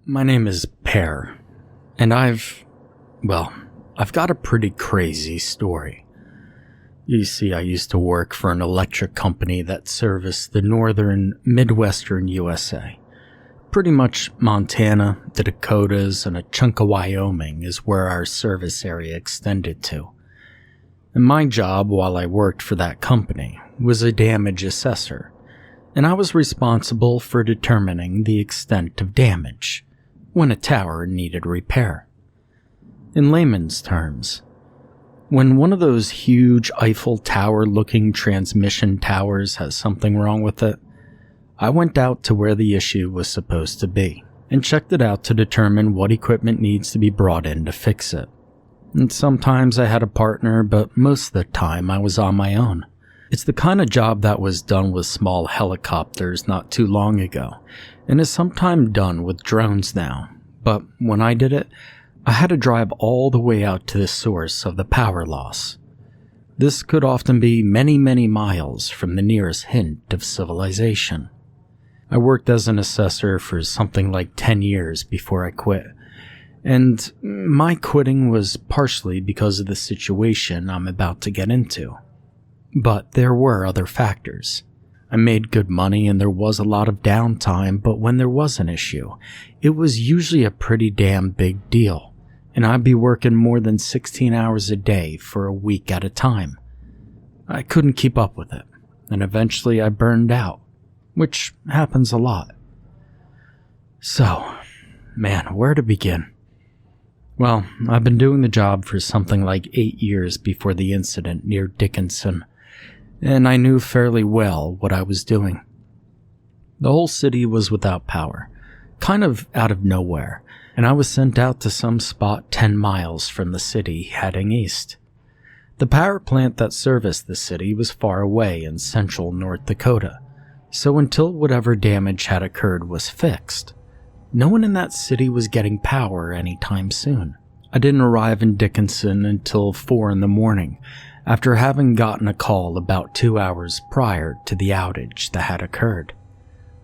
My name is Pear, and I've got a pretty crazy story. You see, I used to work for an electric company that serviced the northern, midwestern USA. Pretty much Montana, the Dakotas, and a chunk of Wyoming is where our service area extended to. And my job while I worked for that company was a damage assessor, and I was responsible for determining the extent of damage when a tower needed repair. In layman's terms, when one of those huge Eiffel Tower-looking transmission towers has something wrong with it, I went out to where the issue was supposed to be and checked it out to determine what equipment needs to be brought in to fix it. And sometimes I had a partner, but most of the time I was on my own. It's the kind of job that was done with small helicopters not too long ago, and is sometimes done with drones now. But when I did it, I had to drive all the way out to the source of the power loss. This could often be many, many miles from the nearest hint of civilization. I worked as an assessor for something like 10 years before I quit, and my quitting was partially because of the situation I'm about to get into. But there were other factors. I made good money and there was a lot of downtime, but when there was an issue, it was usually a pretty damn big deal, and I'd be working more than 16 hours a day for a week at a time. I couldn't keep up with it, and eventually I burned out, which happens a lot. So, man, where to begin? Well, I've been doing the job for something like 8 years before the incident near Dickinson, and I knew fairly well what I was doing. The whole city was without power, kind of out of nowhere, and I was sent out to some spot 10 miles from the city heading east. The power plant that serviced the city was far away in central North Dakota, so until whatever damage had occurred was fixed, no one in that city was getting power anytime soon. I didn't arrive in Dickinson until 4 in the morning, after having gotten a call about 2 hours prior to the outage that had occurred.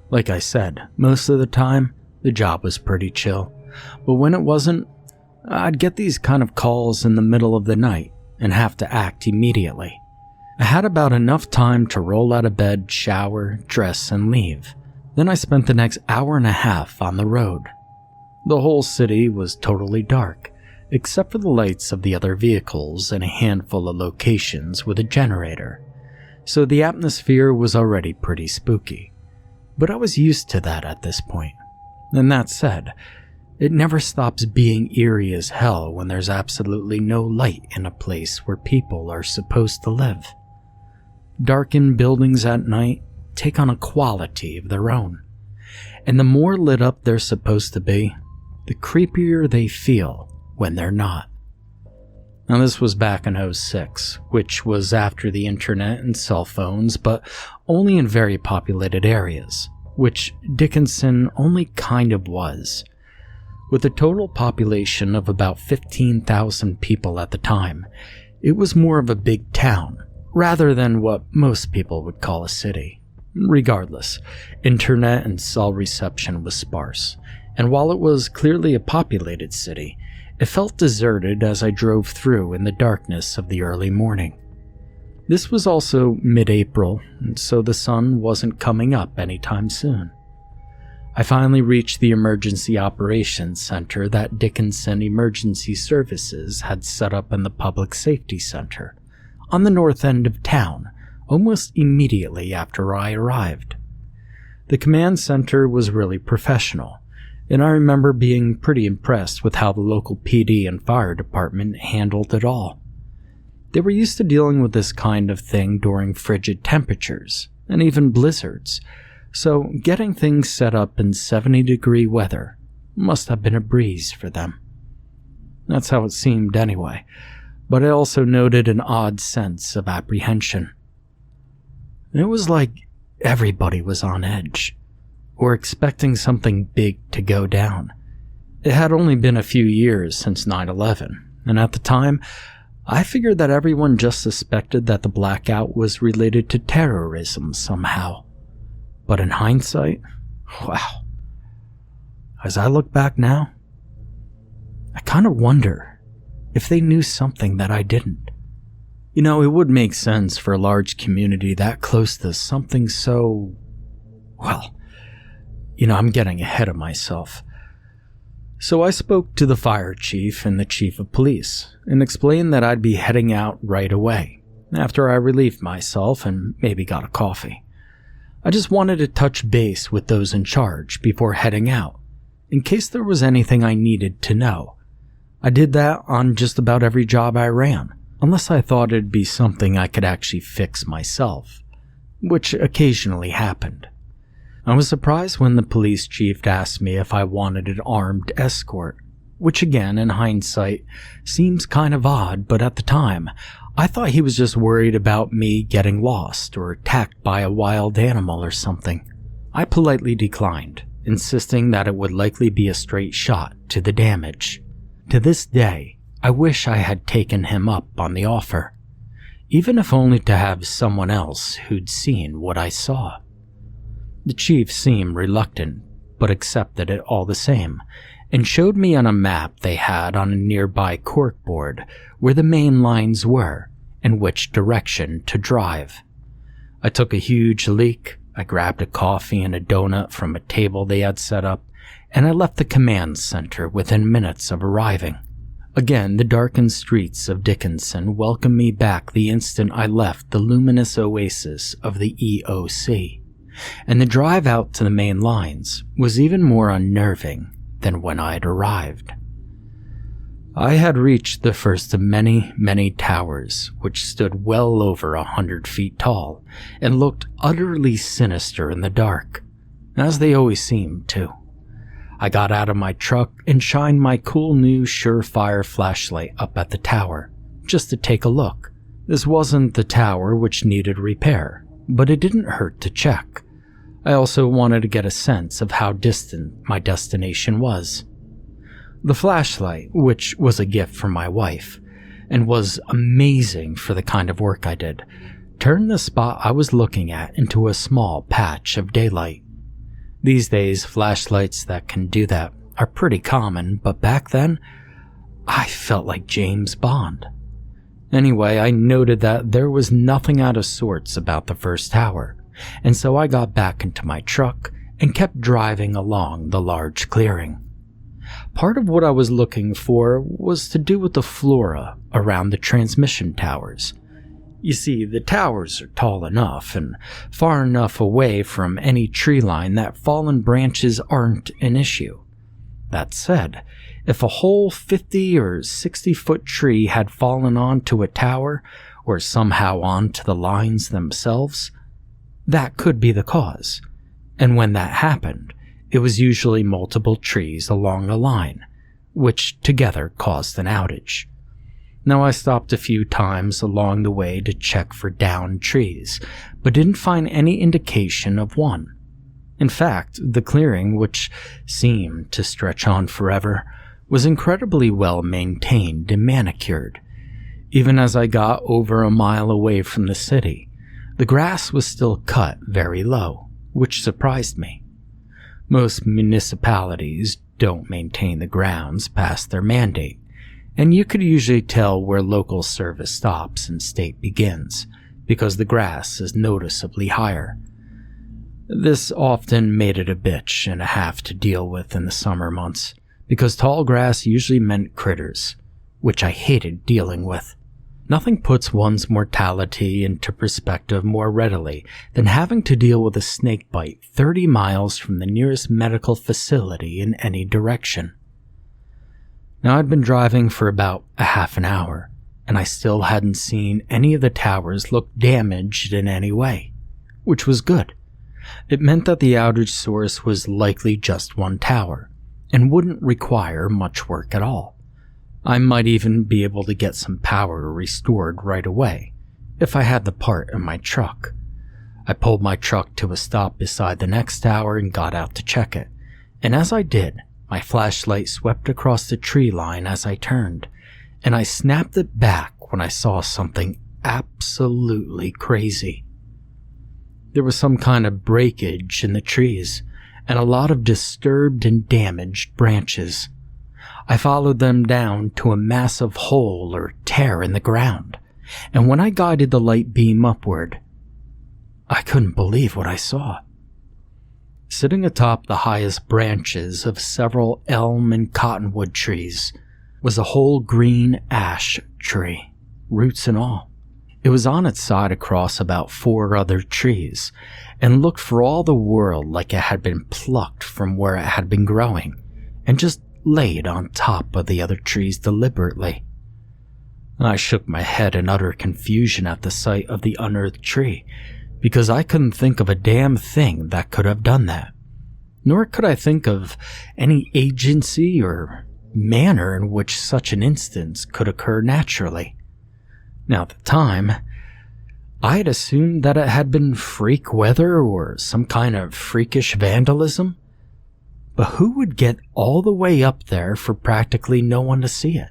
Like I said, most of the time, the job was pretty chill, but when it wasn't, I'd get these kind of calls in the middle of the night and have to act immediately. I had about enough time to roll out of bed, shower, dress, and leave. Then I spent the next hour and a half on the road. The whole city was totally dark, except for the lights of the other vehicles and a handful of locations with a generator, so the atmosphere was already pretty spooky. But I was used to that at this point. And that said, it never stops being eerie as hell when there's absolutely no light in a place where people are supposed to live. Darkened buildings at night take on a quality of their own, and the more lit up they're supposed to be, the creepier they feel when they're not. Now this was back in 2006, which was after the internet and cell phones, but only in very populated areas, which Dickinson only kind of was. With a total population of about 15,000 people at the time, it was more of a big town, rather than what most people would call a city. Regardless, internet and cell reception was sparse, and while it was clearly a populated city, it felt deserted as I drove through in the darkness of the early morning. This was also mid-April, and so the sun wasn't coming up anytime soon. I finally reached the emergency operations center that Dickinson Emergency Services had set up in the Public Safety Center, on the north end of town, almost immediately after I arrived. The command center was really professional, and I remember being pretty impressed with how the local PD and fire department handled it all. They were used to dealing with this kind of thing during frigid temperatures, and even blizzards, so getting things set up in 70-degree weather must have been a breeze for them. That's how it seemed anyway, but I also noted an odd sense of apprehension. It was like everybody was on edge, or expecting something big to go down. It had only been a few years since 9/11, and at the time, I figured that everyone just suspected that the blackout was related to terrorism somehow. But in hindsight, wow. as I look back now, I kind of wonder if they knew something that I didn't. You know, it would make sense for a large community that close to something so... Well, I'm getting ahead of myself. So I spoke to the fire chief and the chief of police and explained that I'd be heading out right away after I relieved myself and maybe got a coffee. I just wanted to touch base with those in charge before heading out, in case there was anything I needed to know. I did that on just about every job I ran, unless I thought it'd be something I could actually fix myself, which occasionally happened. I was surprised when the police chief asked me if I wanted an armed escort, which again, in hindsight, seems kind of odd, but at the time, I thought he was just worried about me getting lost or attacked by a wild animal or something. I politely declined, insisting that it would likely be a straight shot to the damage. To this day, I wish I had taken him up on the offer, even if only to have someone else who'd seen what I saw. The chief seemed reluctant, but accepted it all the same, and showed me on a map they had on a nearby corkboard where the main lines were and which direction to drive. I took a huge leak, I grabbed a coffee and a donut from a table they had set up, and I left the command center within minutes of arriving. Again, the darkened streets of Dickinson welcomed me back the instant I left the luminous oasis of the EOC, and the drive out to the main lines was even more unnerving than when I had arrived. I had reached the first of many, many towers, which stood well over 100 feet tall and looked utterly sinister in the dark, as they always seemed to. I got out of my truck and shined my cool new Surefire flashlight up at the tower, just to take a look. This wasn't the tower which needed repair, but it didn't hurt to check. I also wanted to get a sense of how distant my destination was. The flashlight, which was a gift from my wife, and was amazing for the kind of work I did, turned the spot I was looking at into a small patch of daylight. These days, flashlights that can do that are pretty common, but back then, I felt like James Bond. Anyway, I noted that there was nothing out of sorts about the first tower, and so I got back into my truck and kept driving along the large clearing. Part of what I was looking for was to do with the flora around the transmission towers. You see, the towers are tall enough and far enough away from any tree line that fallen branches aren't an issue. That said, if a whole 50 or 60-foot tree had fallen onto a tower or somehow onto the lines themselves, that could be the cause. And when that happened, it was usually multiple trees along a line, which together caused an outage. Now, I stopped a few times along the way to check for downed trees, but didn't find any indication of one. In fact, the clearing, which seemed to stretch on forever, was incredibly well maintained and manicured. Even as I got over a mile away from the city, the grass was still cut very low, which surprised me. Most municipalities don't maintain the grounds past their mandate, and you could usually tell where local service stops and state begins, because the grass is noticeably higher. This often made it a bitch and a half to deal with in the summer months, because tall grass usually meant critters, which I hated dealing with. Nothing puts one's mortality into perspective more readily than having to deal with a snake bite 30 miles from the nearest medical facility in any direction. Now, I'd been driving for about a half an hour, and I still hadn't seen any of the towers look damaged in any way, which was good. It meant that the outage source was likely just one tower, and wouldn't require much work at all. I might even be able to get some power restored right away, if I had the part in my truck. I pulled my truck to a stop beside the next tower and got out to check it, and as I did, my flashlight swept across the tree line as I turned, and I snapped it back when I saw something absolutely crazy. There was some kind of breakage in the trees, and a lot of disturbed and damaged branches. I followed them down to a massive hole or tear in the ground, and when I guided the light beam upward, I couldn't believe what I saw. Sitting atop the highest branches of several elm and cottonwood trees was a whole green ash tree, roots and all. It was on its side across about 4 other trees, and looked for all the world like it had been plucked from where it had been growing, and just laid on top of the other trees deliberately. I shook my head in utter confusion at the sight of the unearthed tree, because I couldn't think of a damn thing that could have done that. Nor could I think of any agency or manner in which such an instance could occur naturally. Now, at the time, I had assumed that it had been freak weather or some kind of freakish vandalism. But who would get all the way up there for practically no one to see it?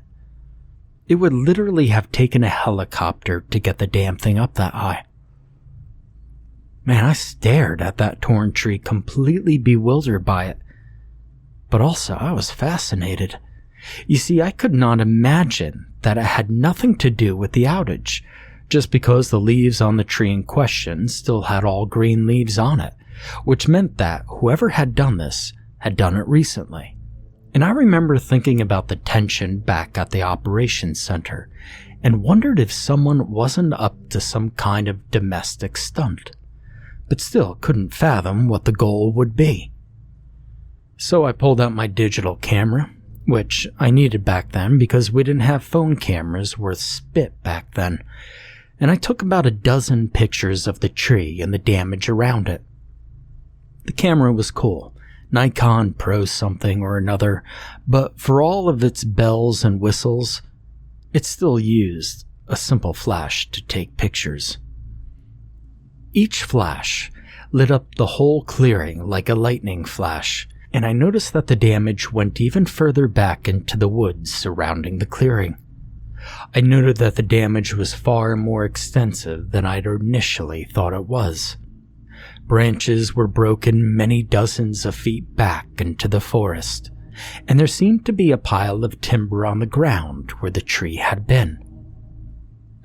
It would literally have taken a helicopter to get the damn thing up that high. Man, I stared at that torn tree, completely bewildered by it. But also, I was fascinated. You see, I could not imagine that it had nothing to do with the outage, just because the leaves on the tree in question still had all green leaves on it, which meant that whoever had done this had done it recently. And I remember thinking about the tension back at the operations center, and wondered if someone wasn't up to some kind of domestic stunt, but still couldn't fathom what the goal would be. So I pulled out my digital camera, which I needed back then because we didn't have phone cameras worth spit back then, and I took about a dozen pictures of the tree and the damage around it. The camera was cool, Nikon Pro something or another, but for all of its bells and whistles, it still used a simple flash to take pictures. Each flash lit up the whole clearing like a lightning flash, and I noticed that the damage went even further back into the woods surrounding the clearing. I noted that the damage was far more extensive than I'd initially thought it was. Branches were broken many dozens of feet back into the forest, and there seemed to be a pile of timber on the ground where the tree had been.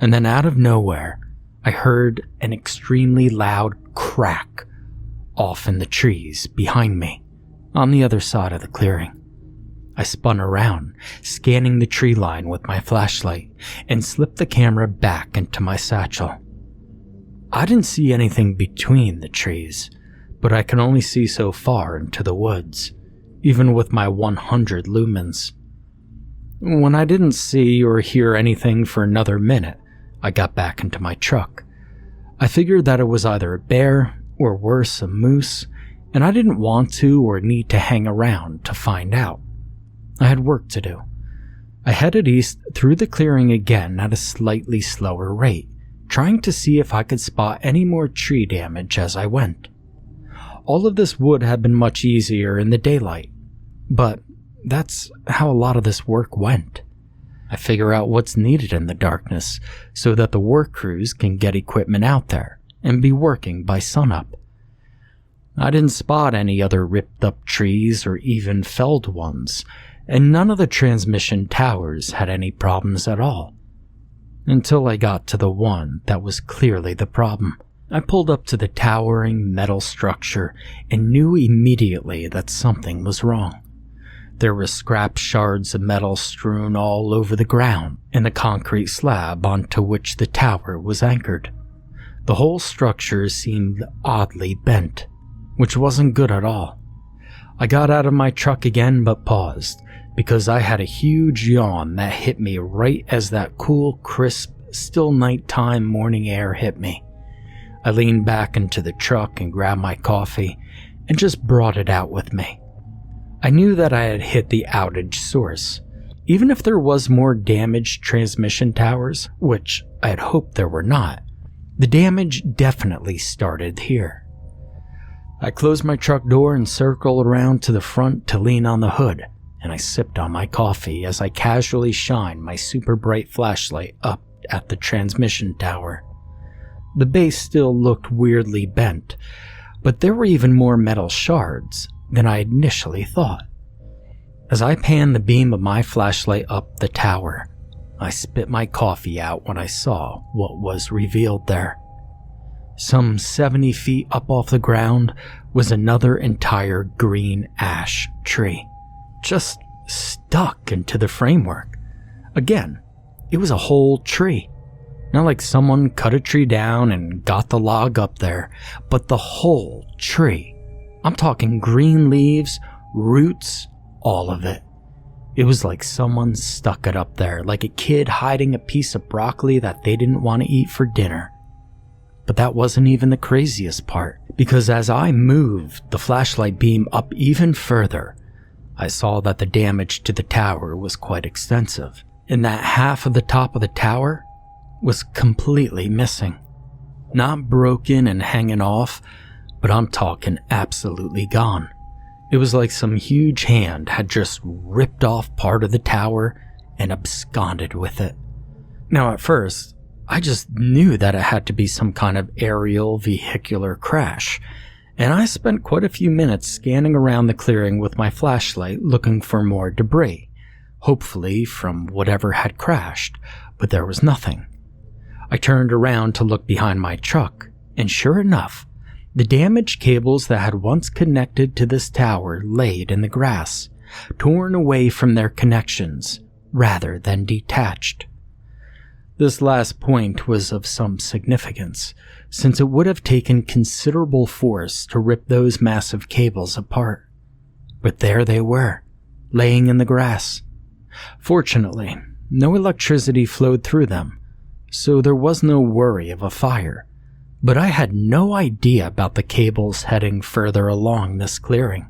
And then out of nowhere, I heard an extremely loud crack off in the trees behind me, on the other side of the clearing. I spun around, scanning the tree line with my flashlight, and slipped the camera back into my satchel. I didn't see anything between the trees, but I could only see so far into the woods, even with my 100 lumens. When I didn't see or hear anything for another minute, I got back into my truck. I figured that it was either a bear, or worse, a moose, and I didn't want to or need to hang around to find out. I had work to do. I headed east through the clearing again at a slightly slower rate, trying to see if I could spot any more tree damage as I went. All of this would have been much easier in the daylight, but that's how a lot of this work went. I figure out what's needed in the darkness so that the work crews can get equipment out there and be working by sunup. I didn't spot any other ripped up trees or even felled ones, and none of the transmission towers had any problems at all. Until I got to the one that was clearly the problem. I pulled up to the towering metal structure and knew immediately that something was wrong. There were scrap shards of metal strewn all over the ground and the concrete slab onto which the tower was anchored. The whole structure seemed oddly bent, which wasn't good at all. I got out of my truck again but paused, because I had a huge yawn that hit me right as that cool, crisp, still nighttime morning air hit me. I leaned back into the truck and grabbed my coffee and just brought it out with me. I knew that I had hit the outage source. Even if there was more damaged transmission towers, which I had hoped there were not, the damage definitely started here. I closed my truck door and circled around to the front to lean on the hood, and I sipped on my coffee as I casually shined my super bright flashlight up at the transmission tower. The base still looked weirdly bent, but there were even more metal shards than I initially thought. As I panned the beam of my flashlight up the tower, I spit my coffee out when I saw what was revealed there. Some 70 feet up off the ground was another entire green ash tree, just stuck into the framework. Again, it was a whole tree. Not like someone cut a tree down and got the log up there, but the whole tree. I'm talking green leaves, roots, all of it. It was like someone stuck it up there, like a kid hiding a piece of broccoli that they didn't want to eat for dinner. But that wasn't even the craziest part, because as I moved the flashlight beam up even further, I saw that the damage to the tower was quite extensive, and that half of the top of the tower was completely missing. Not broken and hanging off, but I'm talking absolutely gone. It was like some huge hand had just ripped off part of the tower and absconded with it. Now at first, I just knew that it had to be some kind of aerial vehicular crash, and I spent quite a few minutes scanning around the clearing with my flashlight looking for more debris, hopefully from whatever had crashed, but there was nothing. I turned around to look behind my truck, and sure enough, the damaged cables that had once connected to this tower laid in the grass, torn away from their connections rather than detached. This last point was of some significance, since it would have taken considerable force to rip those massive cables apart. But there they were, laying in the grass. Fortunately, no electricity flowed through them, so there was no worry of a fire. But I had no idea about the cables heading further along this clearing.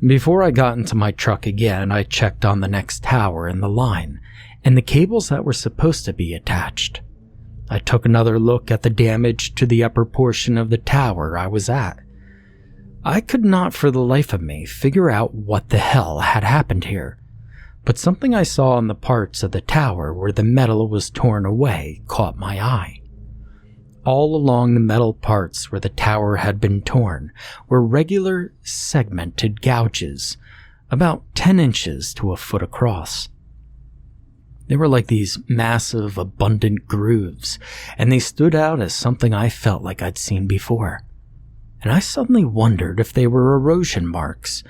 Before I got into my truck again, I checked on the next tower in the line, and the cables that were supposed to be attached. I took another look at the damage to the upper portion of the tower I was at. I could not for the life of me figure out what the hell had happened here, but something I saw on the parts of the tower where the metal was torn away caught my eye. All along the metal parts where the tower had been torn were regular segmented gouges, about 10 inches to a foot across. They were like these massive, abundant grooves, and they stood out as something I felt like I'd seen before. And I suddenly wondered if they were erosion marks,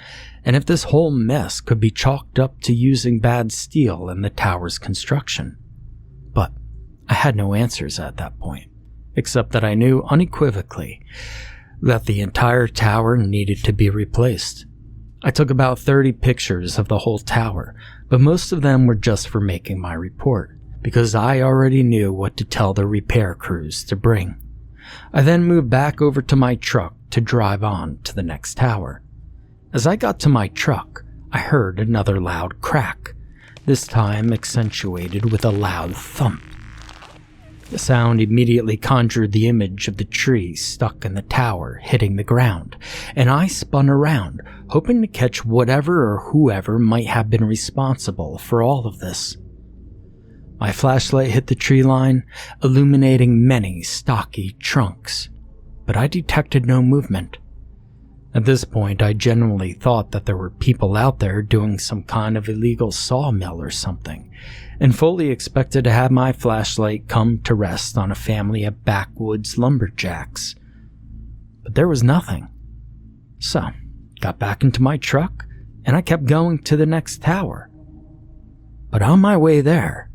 and if this whole mess could be chalked up to using bad steel in the tower's construction. But I had no answers at that point, except that I knew unequivocally that the entire tower needed to be replaced. I took about 30 pictures of the whole tower, but most of them were just for making my report, because I already knew what to tell the repair crews to bring. I then moved back over to my truck to drive on to the next tower. As I got to my truck, I heard another loud crack, this time accentuated with a loud thump. The sound immediately conjured the image of the tree stuck in the tower hitting the ground, and I spun around, hoping to catch whatever or whoever might have been responsible for all of this. My flashlight hit the tree line, illuminating many stocky trunks, but I detected no movement. At this point, I genuinely thought that there were people out there doing some kind of illegal sawmill or something, and fully expected to have my flashlight come to rest on a family of backwoods lumberjacks. But there was nothing. So, got back into my truck, and I kept going to the next tower. But on my way there,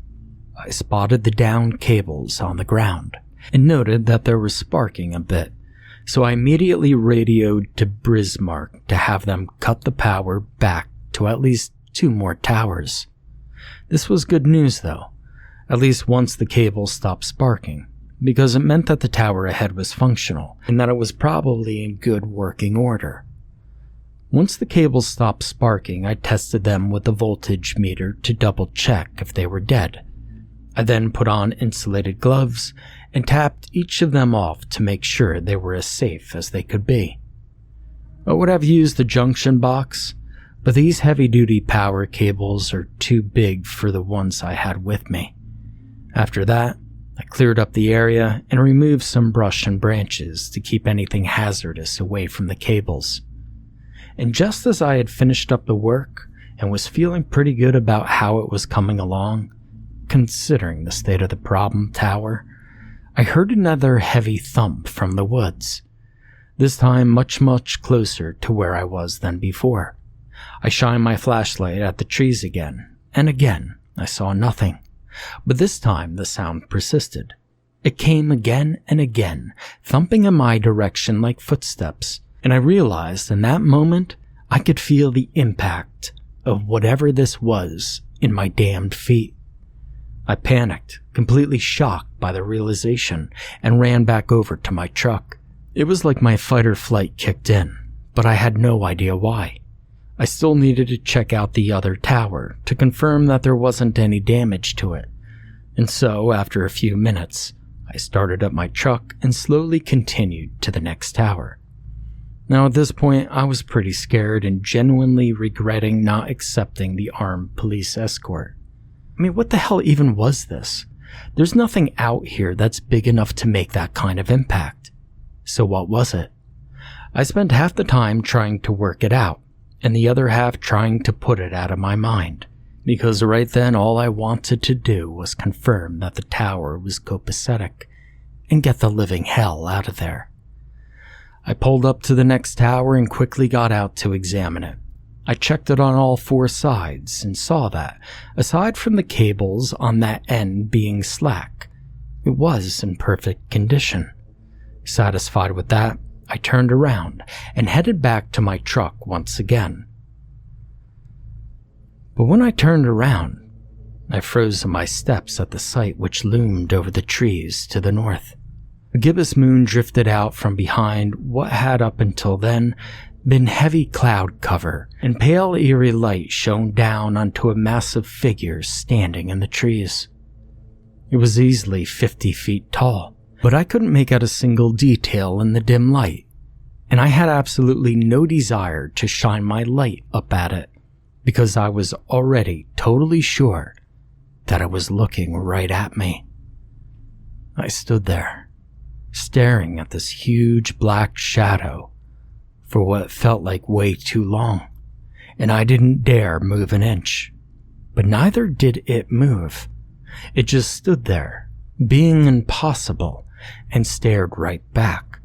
I spotted the downed cables on the ground, and noted that there was sparking a bit, so I immediately radioed to Bismarck to have them cut the power back to at least 2 more towers. This was good news though, at least once the cable stopped sparking, because it meant that the tower ahead was functional, and that it was probably in good working order. Once the cables stopped sparking, I tested them with the voltage meter to double check if they were dead. I then put on insulated gloves and tapped each of them off to make sure they were as safe as they could be. I would have used the junction box, but these heavy-duty power cables are too big for the ones I had with me. After that, I cleared up the area and removed some brush and branches to keep anything hazardous away from the cables. and just as I had finished up the work and was feeling pretty good about how it was coming along, considering the state of the problem tower, I heard another heavy thump from the woods, this time much closer to where I was than before. I shined my flashlight at the trees again, and again I saw nothing, but this time the sound persisted. It came again and again, thumping in my direction like footsteps, and I realized in that moment I could feel the impact of whatever this was in my damned feet. I panicked, completely shocked by the realization, and ran back over to my truck. It was like my fight or flight kicked in, but I had no idea why. I still needed to check out the other tower to confirm that there wasn't any damage to it, and so after a few minutes, I started up my truck and slowly continued to the next tower. Now at this point, I was pretty scared and genuinely regretting not accepting the armed police escort. I mean, what the hell even was this? There's nothing out here that's big enough to make that kind of impact. So what was it? I spent half the time trying to work it out, and the other half trying to put it out of my mind, because right then all I wanted to do was confirm that the tower was copacetic and get the living hell out of there. I pulled up to the next tower and quickly got out to examine it. I checked it on all four sides and saw that, aside from the cables on that end being slack, it was in perfect condition. Satisfied with that, I turned around and headed back to my truck once again. But when I turned around, I froze in my steps at the sight which loomed over the trees to the north. A gibbous moon drifted out from behind what had up until then been heavy cloud cover, and pale eerie light shone down onto a massive figure standing in the trees. It was easily 50 feet tall, but I couldn't make out a single detail in the dim light, and I had absolutely no desire to shine my light up at it, because I was already totally sure that it was looking right at me. I stood there, staring at this huge black shadow for what felt like way too long, and I didn't dare move an inch. But neither did it move. It just stood there, being impossible, and stared right back.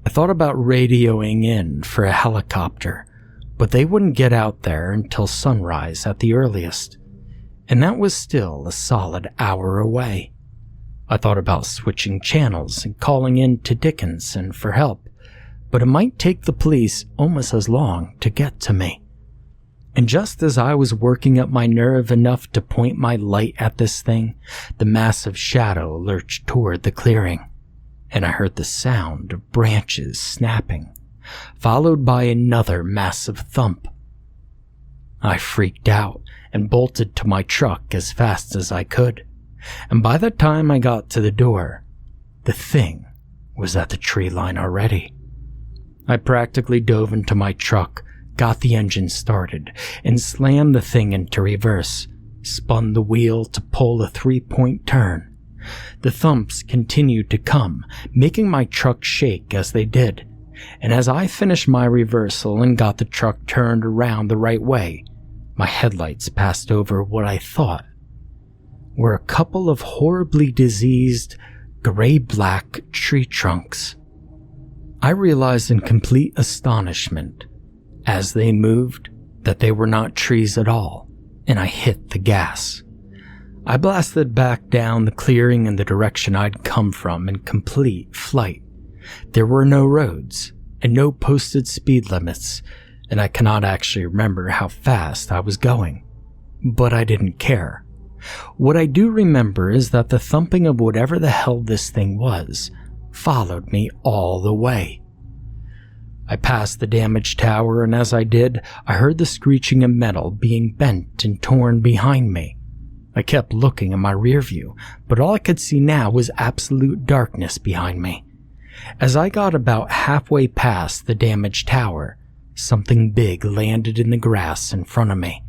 I thought about radioing in for a helicopter, but they wouldn't get out there until sunrise at the earliest, and that was still a solid hour away. I thought about switching channels and calling in to Dickinson for help, but it might take the police almost as long to get to me. And just as I was working up my nerve enough to point my light at this thing, the massive shadow lurched toward the clearing, and I heard the sound of branches snapping, followed by another massive thump. I freaked out and bolted to my truck as fast as I could, and by the time I got to the door, the thing was at the tree line already. I practically dove into my truck, got the engine started, and slammed the thing into reverse, spun the wheel to pull a 3-point turn. The thumps continued to come, making my truck shake as they did, and as I finished my reversal and got the truck turned around the right way, my headlights passed over what I thought were a couple of horribly diseased, gray-black tree trunks. I realized in complete astonishment, as they moved, that they were not trees at all, and I hit the gas. I blasted back down the clearing in the direction I'd come from in complete flight. There were no roads, and no posted speed limits, and I cannot actually remember how fast I was going. But I didn't care. What I do remember is that the thumping of whatever the hell this thing was followed me all the way. I passed the damaged tower, and as I did, I heard the screeching of metal being bent and torn behind me. I kept looking in my rear view, but all I could see now was absolute darkness behind me. As I got about halfway past the damaged tower, something big landed in the grass in front of me,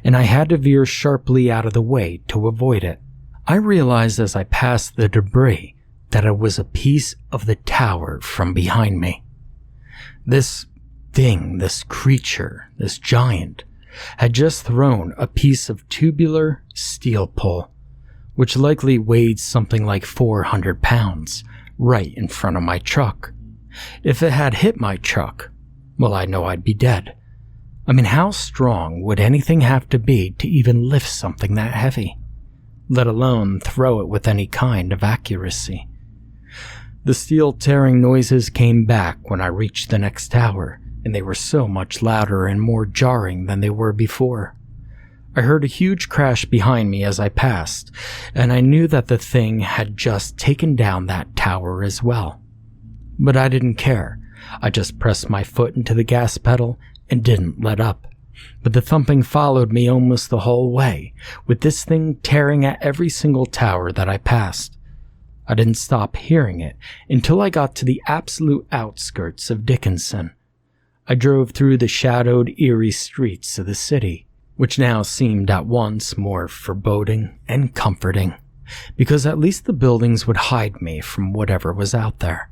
and I had to veer sharply out of the way to avoid it. I realized as I passed the debris that it was a piece of the tower from behind me. This thing, this creature, this giant, had just thrown a piece of tubular steel pole, which likely weighed something like 400 pounds, right in front of my truck. If it had hit my truck, well, I know I'd be dead. I mean, how strong would anything have to be to even lift something that heavy, let alone throw it with any kind of accuracy? The steel tearing noises came back when I reached the next tower, and they were so much louder and more jarring than they were before. I heard a huge crash behind me as I passed, and I knew that the thing had just taken down that tower as well. But I didn't care. I just pressed my foot into the gas pedal and didn't let up. But the thumping followed me almost the whole way, with this thing tearing at every single tower that I passed. I didn't stop hearing it until I got to the absolute outskirts of Dickinson. I drove through the shadowed, eerie streets of the city, which now seemed at once more foreboding and comforting, because at least the buildings would hide me from whatever was out there.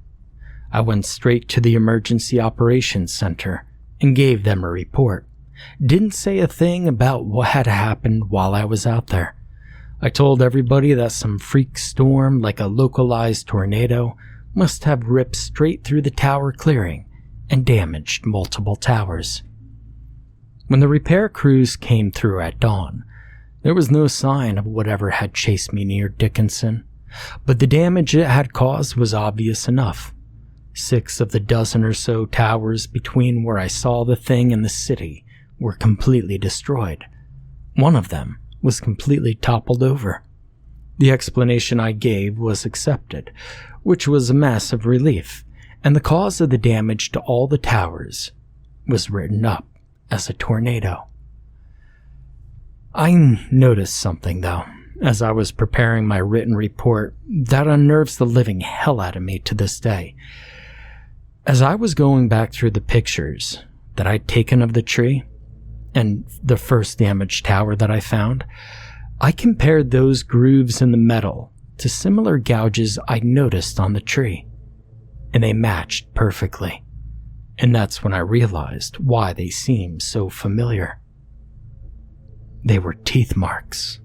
I went straight to the Emergency Operations Center and gave them a report. Didn't say a thing about what had happened while I was out there. I told everybody that some freak storm, like a localized tornado, must have ripped straight through the tower clearing and damaged multiple towers. When the repair crews came through at dawn, there was no sign of whatever had chased me near Dickinson, but the damage it had caused was obvious enough. 6 of the dozen or so towers between where I saw the thing and the city were completely destroyed. One of them was completely toppled over. The explanation I gave was accepted, which was a massive relief, and the cause of the damage to all the towers was written up as a tornado. I noticed something, though, as I was preparing my written report that unnerves the living hell out of me to this day. As I was going back through the pictures that I'd taken of the tree and the first damaged tower that I found, I compared those grooves in the metal to similar gouges I'd noticed on the tree, and they matched perfectly. And that's when I realized why they seemed so familiar. They were teeth marks.